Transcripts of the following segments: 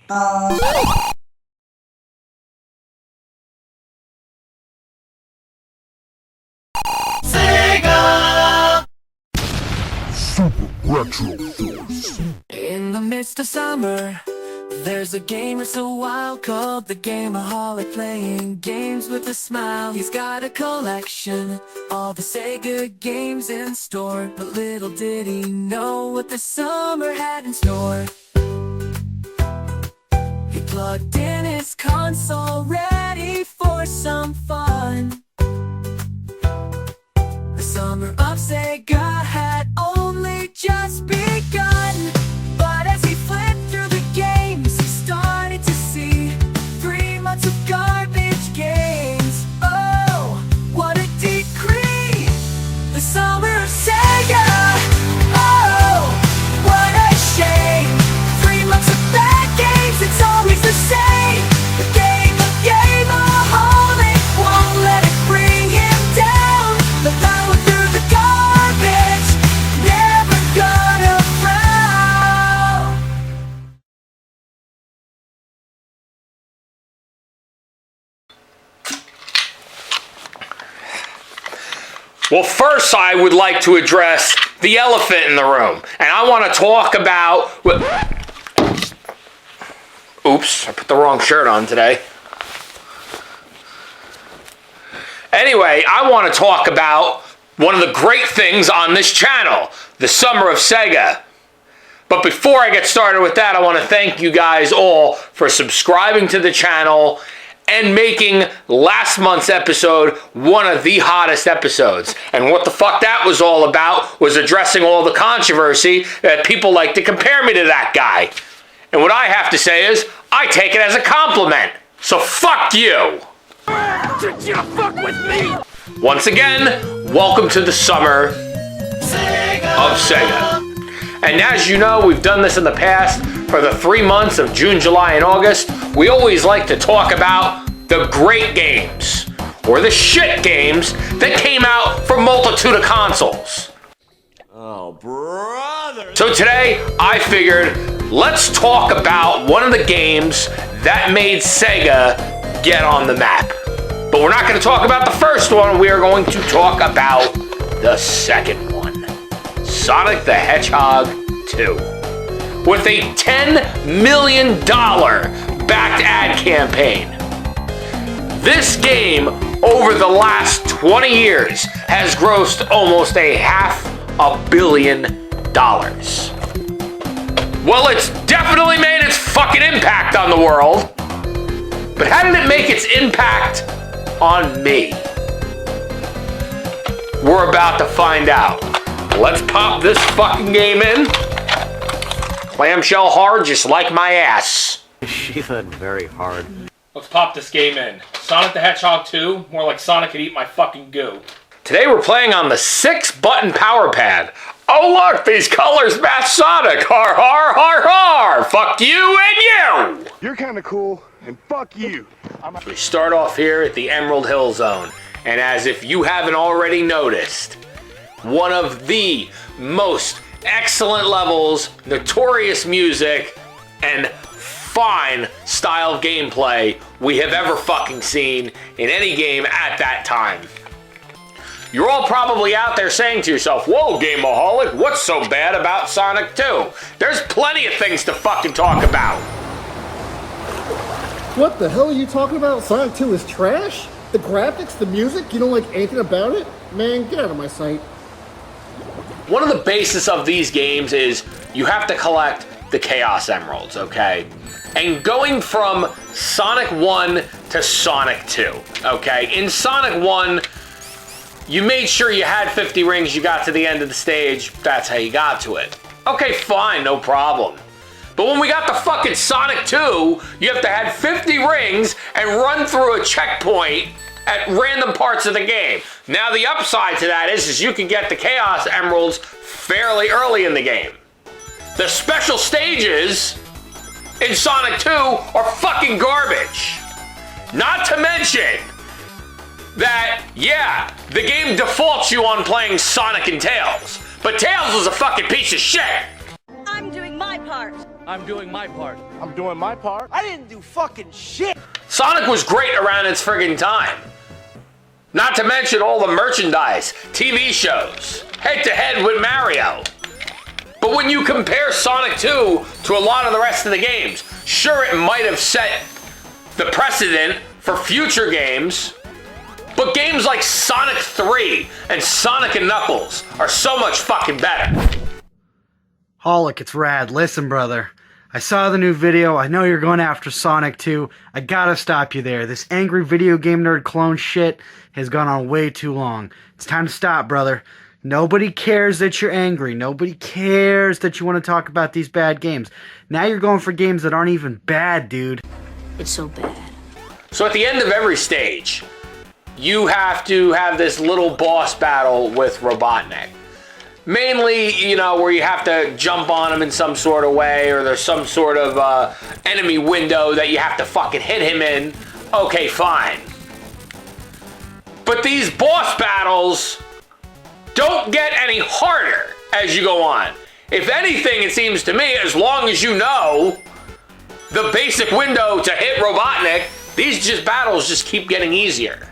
Sega! Super Retro Force. In the midst of summer, there's a gamer so wild called the GAME-O-HOLIC, playing games with a smile. He's got a collection, all the Sega games in store, but little did he know what the summer had in store. He plugged in his console, ready for some fun. The summer of Sega had only just begun, but as he flipped through the games, he started to see 3 months of garbage games. Oh, what a decree! The summer of Sega! Oh, what a shame! 3 months of bad games, it's always the same. The gameaholic won't let it bring him down. The power through the garbage, never gonna frown. Well, first I would like to address the elephant in the room. And I want to talk about... Oops, I put the wrong shirt on today. Anyway, I want to talk about one of the great things on this channel, the Summer of Sega. But before I get started with that, I want to thank you guys all for subscribing to the channel and making last month's episode one of the hottest episodes. And what the fuck that was all about was addressing all the controversy that people like to compare me to that guy. And what I have to say is, I take it as a compliment. So fuck you. Did you fuck with me? Once again, welcome to the Summer of Sega. And as you know, we've done this in the past for the 3 months of June, July, and August. We always like to talk about the great games, or the shit games, that came out for a multitude of consoles. Oh, brother! So today, I figured, let's talk about one of the games that made Sega get on the map. But we're not going to talk about the first one, we are going to talk about the second one. Sonic the Hedgehog 2. With a $10 million backed ad campaign. This game, over the last 20 years, has grossed almost $500 million. Well, it's definitely made its fucking impact on the world. But how did it make its impact on me? We're about to find out. Let's pop this fucking game in. Clamshell hard, just like my ass. She said very hard. Let's pop this game in. Sonic the Hedgehog 2, more like Sonic could eat my fucking goo. Today we're playing on the 6-button power pad. Oh look, these colors match Sonic. Har har har har. Fuck you and you. You're kinda cool, and fuck you. We start off here at the Emerald Hill Zone. And as if you haven't already noticed, one of the most excellent levels, notorious music, and fine style of gameplay we have ever fucking seen in any game at that time. You're all probably out there saying to yourself, whoa, Gameaholic, what's so bad about Sonic 2? There's plenty of things to fucking talk about. What the hell are you talking about? Sonic 2 is trash? The graphics, the music, you don't like anything about it? Man, get out of my sight. One of the basis of these games is you have to collect the Chaos Emeralds, okay? And going from Sonic 1 to Sonic 2, okay? In Sonic 1, you made sure you had 50 rings, you got to the end of the stage, that's how you got to it. Okay, fine, no problem. But when we got to fucking Sonic 2, you have to have 50 rings and run through a checkpoint at random parts of the game. Now the upside to that is you can get the Chaos Emeralds fairly early in the game. The special stages in Sonic 2 are fucking garbage. Not to mention that, yeah, the game defaults you on playing Sonic and Tails, but Tails was a fucking piece of shit. I'm doing my part. I'm doing my part. I'm doing my part. I didn't do fucking shit. Sonic was great around its friggin' time. Not to mention all the merchandise, TV shows, head-to-head with Mario. But when you compare Sonic 2 to a lot of the rest of the games, sure, it might have set the precedent for future games, but games like Sonic 3 and Sonic and Knuckles are so much fucking better. Holic, it's rad. Listen, brother. I saw the new video. I know you're going after Sonic 2. I gotta stop you there. This angry video game nerd clone shit has gone on way too long. It's time to stop, brother. Nobody cares that you're angry. Nobody cares that you want to talk about these bad games. Now you're going for games that aren't even bad, dude. It's so bad. So at the end of every stage, you have to have this little boss battle with Robotnik. Mainly, you know, where you have to jump on him in some sort of way, or there's some sort of enemy window that you have to fucking hit him in. Okay, fine. But these boss battles don't get any harder as you go on. If anything, it seems to me, as long as you know the basic window to hit Robotnik, these battles just keep getting easier.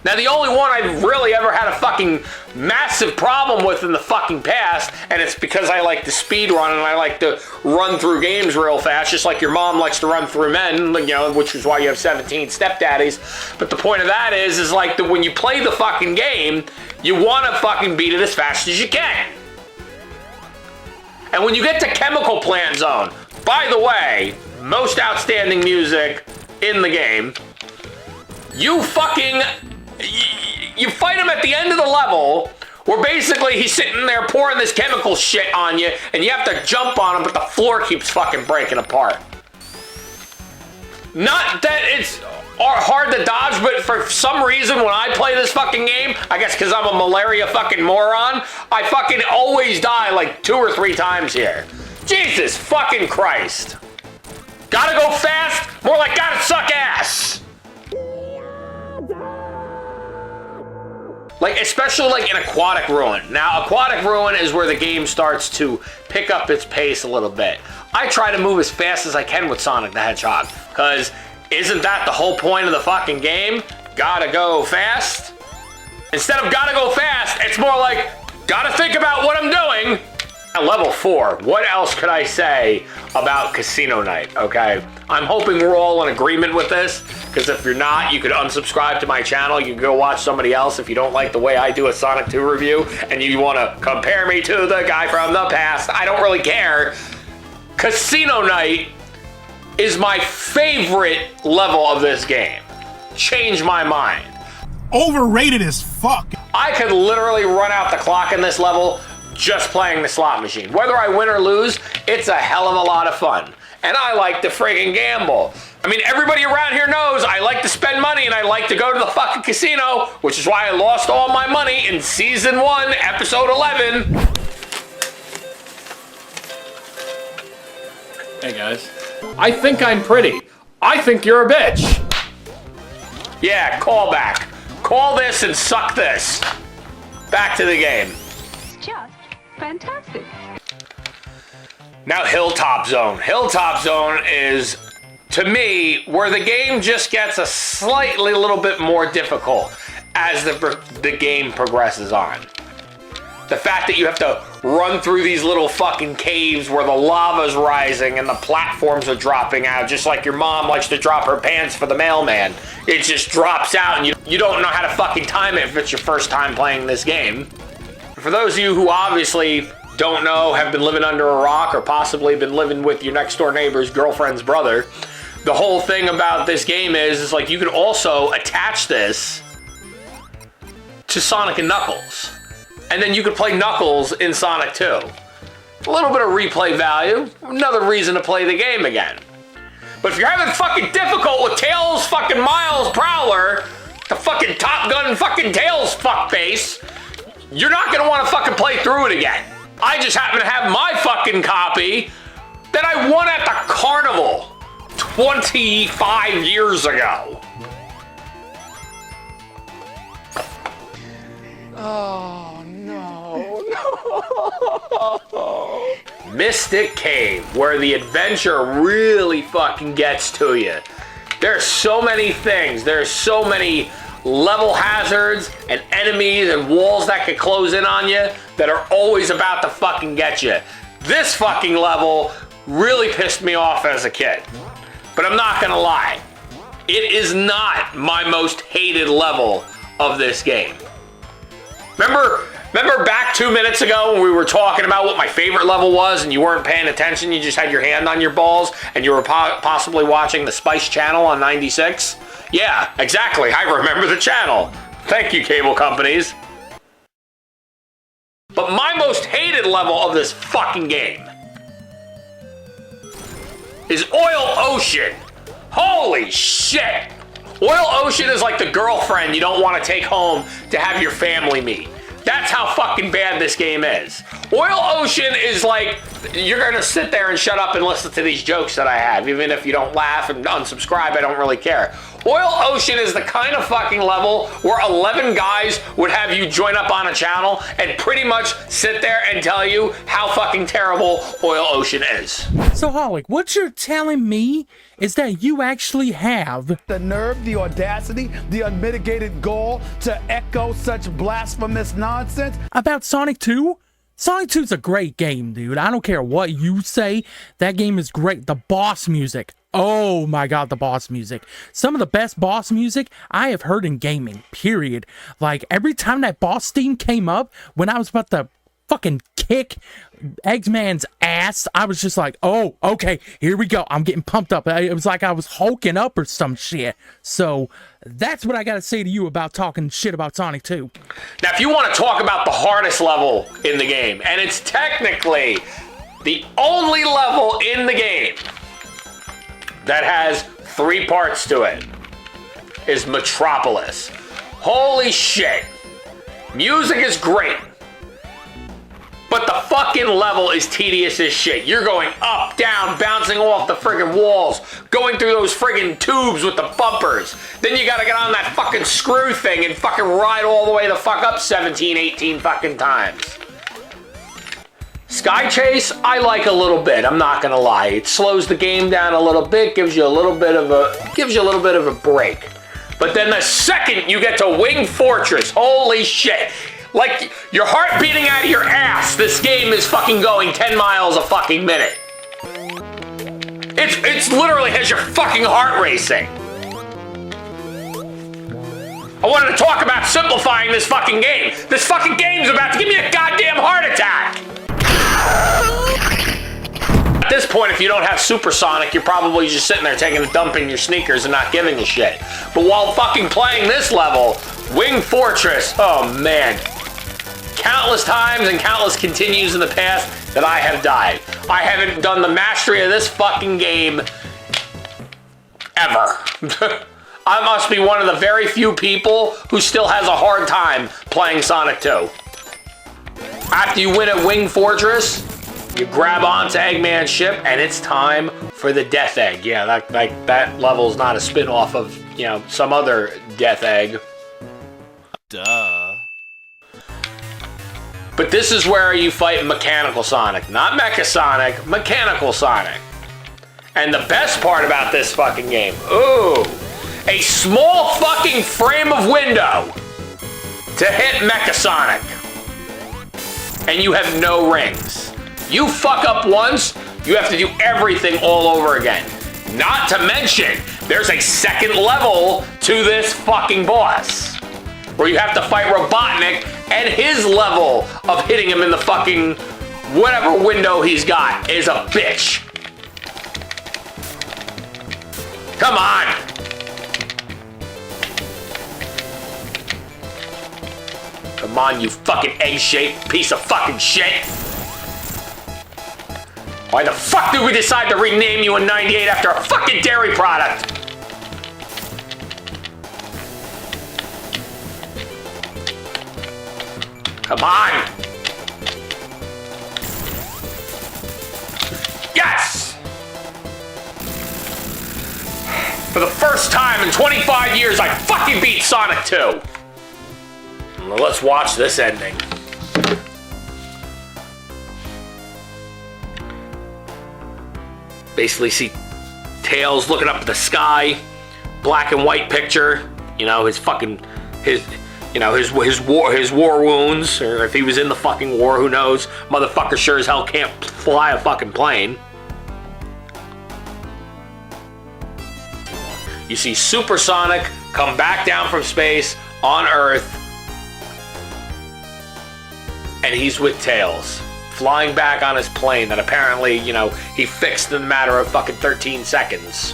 Now, the only one I've really ever had a fucking massive problem with in the fucking past, and it's because I like to speed run and I like to run through games real fast, just like your mom likes to run through men, you know, which is why you have 17 stepdaddies. But the point of that is like when you play the fucking game, you want to fucking beat it as fast as you can. And when you get to Chemical Plant Zone, by the way, most outstanding music in the game, you fight him at the end of the level, where basically he's sitting there pouring this chemical shit on you, and you have to jump on him, but the floor keeps fucking breaking apart. Not that it's hard to dodge, but for some reason when I play this fucking game, I guess because I'm a malaria fucking moron, I fucking always die like 2 or 3 times here. Jesus fucking Christ. Gotta go fast, more like gotta suck ass. Like, especially like in Aquatic Ruin. Now, Aquatic Ruin is where the game starts to pick up its pace a little bit. I try to move as fast as I can with Sonic the Hedgehog, because isn't that the whole point of the fucking game? Gotta go fast? Instead of gotta go fast, it's more like, gotta think about what I'm doing. At level 4, what else could I say about Casino Night, okay? I'm hoping we're all in agreement with this, because if you're not, you could unsubscribe to my channel. You can go watch somebody else if you don't like the way I do a Sonic 2 review, and you want to compare me to the guy from the past. I don't really care. Casino Night is my favorite level of this game. Change my mind. Overrated as fuck. I could literally run out the clock in this level just playing the slot machine. Whether I win or lose, it's a hell of a lot of fun. And I like to friggin' gamble. I mean, everybody around here knows I like to spend money and I like to go to the fucking casino, which is why I lost all my money in Season 1, Episode 11. Hey guys. I think I'm pretty. I think you're a bitch. Yeah, call back. Call this and suck this. Back to the game. Just fantastic. Now, Hilltop Zone. Hilltop Zone is, to me, where the game just gets a slightly little bit more difficult as the game progresses on. The fact that you have to run through these little fucking caves where the lava's rising and the platforms are dropping out, just like your mom likes to drop her pants for the mailman. It just drops out and you don't know how to fucking time it if it's your first time playing this game. For those of you who obviously don't know, have been living under a rock, or possibly been living with your next door neighbor's girlfriend's brother, the whole thing about this game is like you can also attach this to Sonic and Knuckles. And then you could play Knuckles in Sonic 2. A little bit of replay value, another reason to play the game again. But if you're having fucking difficult with Tails fucking Miles Prowler, the fucking Top Gun fucking Tails fuckface, you're not gonna wanna fucking play through it again. I just happen to have my fucking copy that I won at the carnival 25 years ago. Oh, no. Mystic Cave, where the adventure really fucking gets to you. There's so many things. There's so many level hazards and enemies and walls that could close in on you that are always about to fucking get you. This fucking level really pissed me off as a kid. But I'm not gonna lie. It is not my most hated level of this game. Remember back 2 minutes ago when we were talking about what my favorite level was and you weren't paying attention, you just had your hand on your balls and you were possibly watching the Spice channel on 96? Yeah, exactly, I remember the channel. Thank you, cable companies. But my most hated level of this fucking game is Oil Ocean. Holy shit! Oil Ocean is like the girlfriend you don't want to take home to have your family meet. That's how fucking bad this game is. Oil Ocean is like, you're gonna sit there and shut up and listen to these jokes that I have. Even if you don't laugh and unsubscribe, I don't really care. Oil Ocean is the kind of fucking level where 11 guys would have you join up on a channel and pretty much sit there and tell you how fucking terrible Oil Ocean is. So, Holic, what you're telling me is that you actually have the nerve, the audacity, the unmitigated gall to echo such blasphemous nonsense about Sonic 2? Sonic 2's a great game, dude. I don't care what you say. That game is great. The boss music. Oh my god, the boss music. Some of the best boss music I have heard in gaming, period. Like, every time that boss theme came up, when I was about to fucking kick Eggman's ass, I was just like, oh, okay, here we go. I'm getting pumped up. It was like I was hulking up or some shit. So that's what I gotta say to you about talking shit about Sonic 2. Now, if you want to talk about the hardest level in the game, and it's technically the only level in the game that has 3 parts to it, is Metropolis. Holy shit. Music is great. But the fucking level is tedious as shit. You're going up, down, bouncing off the friggin' walls, going through those friggin' tubes with the bumpers. Then you gotta get on that fucking screw thing and fucking ride all the way the fuck up 17, 18 fucking times. Sky Chase, I like a little bit, I'm not gonna lie. It slows the game down a little bit, gives you a little bit of a break. But then the second you get to Wing Fortress, holy shit. Like, your heart beating out of your ass, this game is fucking going 10 miles a fucking minute. It's literally has your fucking heart racing. I wanted to talk about simplifying this fucking game. This fucking game's about to give me a goddamn heart attack. At this point, if you don't have Supersonic, you're probably just sitting there taking a dump in your sneakers and not giving a shit. But while fucking playing this level, Wing Fortress, oh man. Countless times and countless continues in the past that I have died. I haven't done the mastery of this fucking game ever. I must be one of the very few people who still has a hard time playing Sonic 2. After you win at Wing Fortress, you grab onto Eggman's ship and it's time for the Death Egg. Yeah, that level's not a spin-off of, you know, some other Death Egg. Duh. But this is where you fight Mechanical Sonic. Not Mecha Sonic, Mechanical Sonic. And the best part about this fucking game, ooh, a small fucking frame of window to hit Mecha Sonic. And you have no rings. You fuck up once, you have to do everything all over again. Not to mention, there's a second level to this fucking boss, where you have to fight Robotnik and his level of hitting him in the fucking whatever window he's got is a bitch. Come on. Come on, you fucking egg-shaped piece of fucking shit. Why the fuck did we decide to rename you in 98 after a fucking dairy product? Come on! Yes! For the first time in 25 years, I fucking beat Sonic 2! Well, let's watch this ending. Basically see Tails looking up at the sky, black and white picture. You know, his war wounds, or if he was in the fucking war, who knows? Motherfucker sure as hell can't fly a fucking plane. You see Supersonic come back down from space on Earth, and he's with Tails, flying back on his plane that apparently, you know, he fixed in a matter of fucking 13 seconds.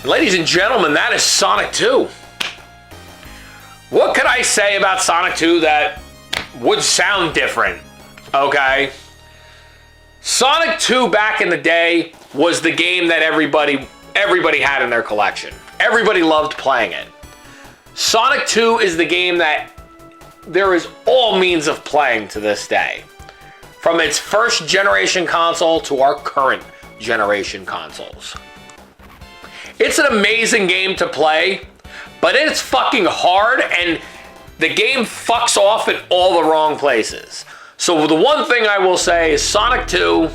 Ladies and gentlemen, that is Sonic 2. What could I say about Sonic 2 that would sound different? Okay. Sonic 2 back in the day was the game that everybody had in their collection. Everybody loved playing it. Sonic 2 is the game that there is all means of playing to this day. From its first generation console to our current generation consoles. It's an amazing game to play, but it's fucking hard, and the game fucks off in all the wrong places. So the one thing I will say is Sonic 2,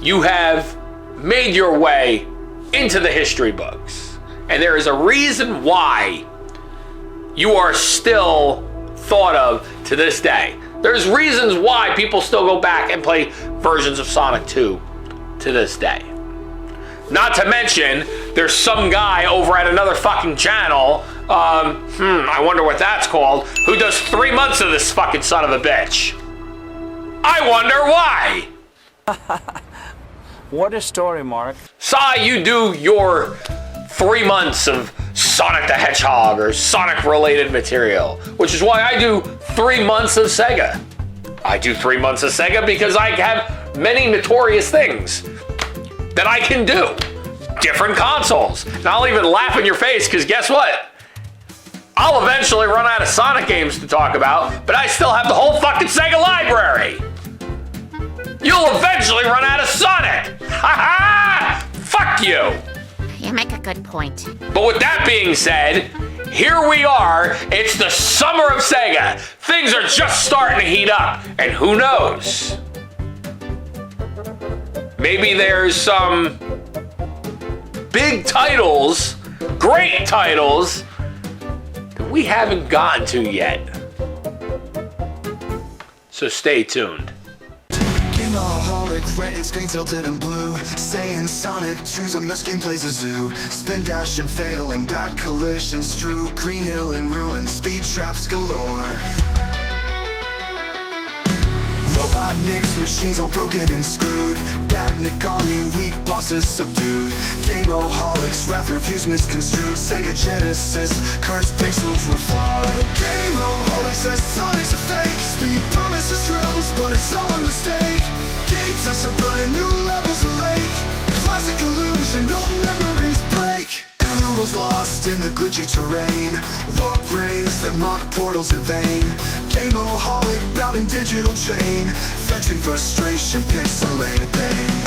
you have made your way into the history books. And there is a reason why you are still thought of to this day. There's reasons why people still go back and play versions of Sonic 2 to this day. Not to mention, there's some guy over at another fucking channel, I wonder what that's called, who does 3 months of this fucking son of a bitch. I wonder why. What a story, Mark. Sai, you do your 3 months of Sonic the Hedgehog or Sonic-related material, which is why I do 3 months of Sega. I do 3 months of Sega because I have many notorious things that I can do. Different consoles. And I'll even laugh in your face, because guess what? I'll eventually run out of Sonic games to talk about, but I still have the whole fucking Sega library. You'll eventually run out of Sonic. Ha ha! Fuck you. You make a good point. But with that being said, here we are. It's the Summer of Sega. Things are just starting to heat up, and who knows? Maybe there's some big titles, great titles, that we haven't gotten to yet. So stay tuned. Gameoholic, red and screen tilted and blue. Saying Sonic, choose him, this game plays a zoo. Spin dash and failing, bad collisions, true. Green Hill and ruin, speed traps galore. Robotnik's machines all broken and screwed. Badnik army, weak bosses subdued. Gameoholics, wrath refused, misconstrued. Sega Genesis, cursed pixels were flawed. Gameoholics says Sonic's a fake. Speed promises thrills, but it's all a mistake. Gates are so bright, new levels are late. Classic illusion, old memories break. Was lost in the glitchy terrain. Warp rays that mock portals in vain. Gameoholic bound in digital chain. Fetching frustration, pixelated pain.